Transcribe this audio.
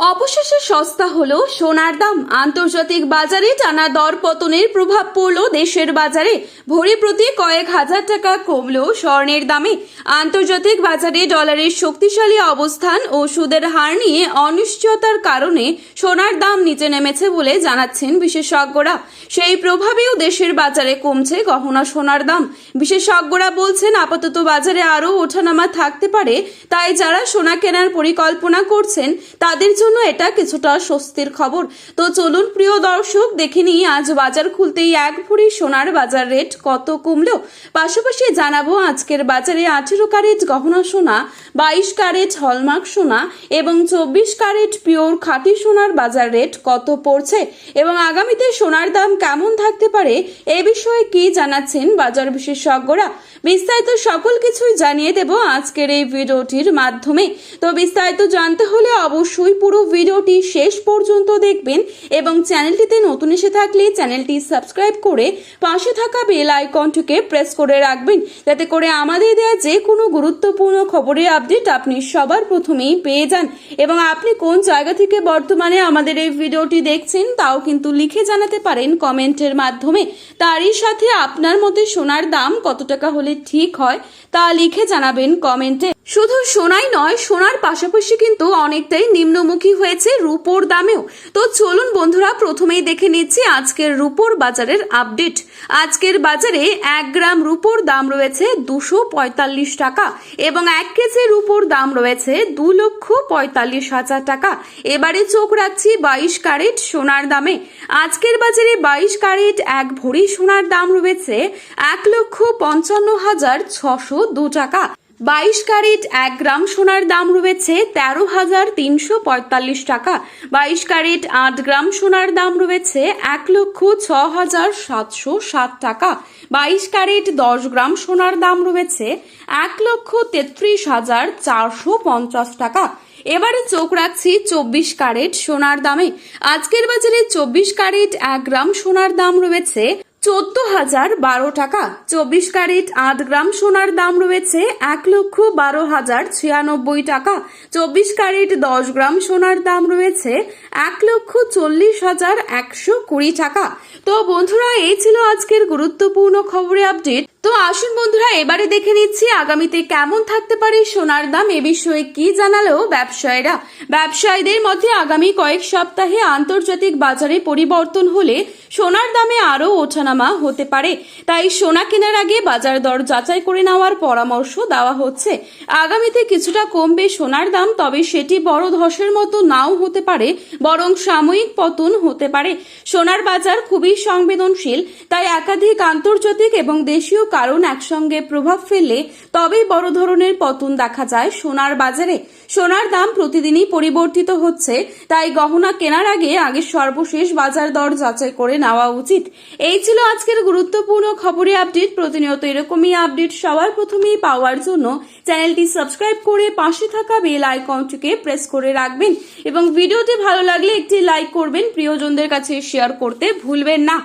অবশেষে সস্তা হলো সোনার দাম। আন্তর্জাতিক বাজারে টানা দর পতনের প্রভাব পড়ল দেশের বাজারে। ভরি প্রতি কয়েক হাজার টাকা কমলো স্বর্ণের দামে। আন্তর্জাতিক বাজারে ডলারের শক্তিশালী অবস্থান ও সুদের হার নিয়ে অনিশ্চয়তার কারণে সোনার দাম নিচে নেমেছে বলে জানাচ্ছেন বিশেষজ্ঞরা। সেই প্রভাবেও দেশের বাজারে কমছে গহনা সোনার দাম। বিশেষজ্ঞরা বলছেন আপাতত বাজারে আরও ওঠানামা থাকতে পারে, তাই যারা সোনা কেনার পরিকল্পনা করছেন তাদের জন্য এটা কিছুটা স্বস্তির খবর। তো চলুন প্রিয় দর্শক, দেখে নিই আজ বাজার খুলতেই এক ভরি সোনার বাজার রেট কত কমলো। পাশাপাশি জানাবো আজকের বাজারে 18 ক্যারেট গহনা সোনা, 22 ক্যারেট হলমার্ক সোনা এবং 24 ক্যারেট পিওর খাঁটি সোনার বাজার রেট কত পড়ছে এবং আগামীতে সোনার দাম কেমন থাকতে পারে এ বিষয়ে কি জানাচ্ছেন বাজার বিশেষজ্ঞরা। বিস্তারিত সকল কিছুই জানিয়ে দেব আজকের এই ভিডিওটির মাধ্যমে। তো বিস্তারিত জানতে হলে অবশ্যই পুরো ভিডিওটি শেষ পর্যন্ত দেখবেন এবং চ্যানেলটিতে নতুন এসে থাকলে চ্যানেলটি সাবস্ক্রাইব করে পাশে থাকা বেল আইকনটিকে প্রেস করে রাখবেন, যাতে করে আমাদের দেওয়া যে কোনো গুরুত্বপূর্ণ খবরের আপডেট আপনি সবার প্রথমেই পেয়ে যান। এবং আপনি কোন জায়গা থেকে বর্তমানে আমাদের এই ভিডিওটি দেখছেন তাও কিন্তু লিখে জানাতে পারেন কমেন্টের মাধ্যমে। তারই সাথে আপনার মতে সোনার দাম কত টাকা হলে ঠিক হয় তা লিখে জানাবেন কমেন্টে। শুধু সোনাই নয়, সোনার পাশাপাশি কিন্তু অনেকটাই নিম্নমুখী হয়েছে রূপোর দামেও। তো চলুন বন্ধুরা, প্রথমেই দেখে নিচ্ছি আজকের রূপোর বাজারের আপডেট। আজকের বাজারে 1 গ্রাম রূপোর দাম রয়েছে 245 টাকা এবং 1 কেজি রূপোর দাম রয়েছে 2,45,000 টাকা। এবারে চোখ রাখছি 22 ক্যারেট সোনার দামে। আজকের বাজারে 22 ক্যারেট 1 ভরি সোনার দাম রয়েছে 1,55,602 টাকা। 22 ক্যারেট 1 গ্রাম সোনার দাম রয়েছে 13,345 টাকা। 22 ক্যারেট 8 গ্রাম সোনার দাম রয়েছে 1,06,707 টাকা। 22 ক্যারেট 10 গ্রাম সোনার দাম রয়েছে 1,33,450 টাকা। এবারে চোখ রাখছি 24 ক্যারেট সোনার দামে। আজকের বাজারে 24 ক্যারেট 1 গ্রাম সোনার দাম রয়েছে 14,012 টাকা। 24 ক্যারেট 8 গ্রাম সোনার দাম রয়েছে 1,12,096 টাকা। 24 ক্যারেট 10 গ্রাম সোনার দাম রয়েছে 1,40,120 টাকা। তো বন্ধুরা, এই ছিল আজকের গুরুত্বপূর্ণ খবরের আপডেট। তো আসুন বন্ধুরা, এবারে দেখে নিচ্ছি আগামীতে কেমন থাকতে পারে সোনার দাম। এ বিষয়ে কি জানালো ব্যবসায়ীরা। ব্যবসায়ীদের মধ্যে আগামী কয়েক সপ্তাহে আন্তর্জাতিক বাজারে পরিবর্তন হলে সোনার দামে আরও ওঠানামা হতে পারে, তাই সোনা কেনার আগে বাজার দর যাচাই করে নেওয়ার পরামর্শ দেওয়া হচ্ছে। আগামীতে কিছুটা কমবে সোনার দাম, তবে সেটি বড় ধসের মতো নাও হতে পারে, বরং সাময়িক পতন হতে পারে। সোনার বাজার খুবই সংবেদনশীল, তাই একাধিক আন্তর্জাতিক এবং দেশীয় কারণ একসঙ্গে প্রভাব ফেললে তবেই বড় ধরনের পতন দেখা যায় সোনার বাজারে। সোনার দাম প্রতিদিনই পরিবর্তিত হচ্ছে, তাই গহনা কেনার আগে সর্বশেষ বাজার দর যাচাই করে নেওয়া উচিত। এই ছিল আজকের গুরুত্বপূর্ণ খবরের আপডেট। প্রতিনিয়ত এরকমই আপডেট সবার প্রথমেই পাওয়ার জন্য চ্যানেলটি সাবস্ক্রাইব করে পাশে থাকা বেল আইকনটিকে প্রেস করে রাখবেন এবং ভিডিওটি ভালো লাগলে একটি লাইক করবেন, প্রিয়জনদের কাছে শেয়ার করতে ভুলবেন না।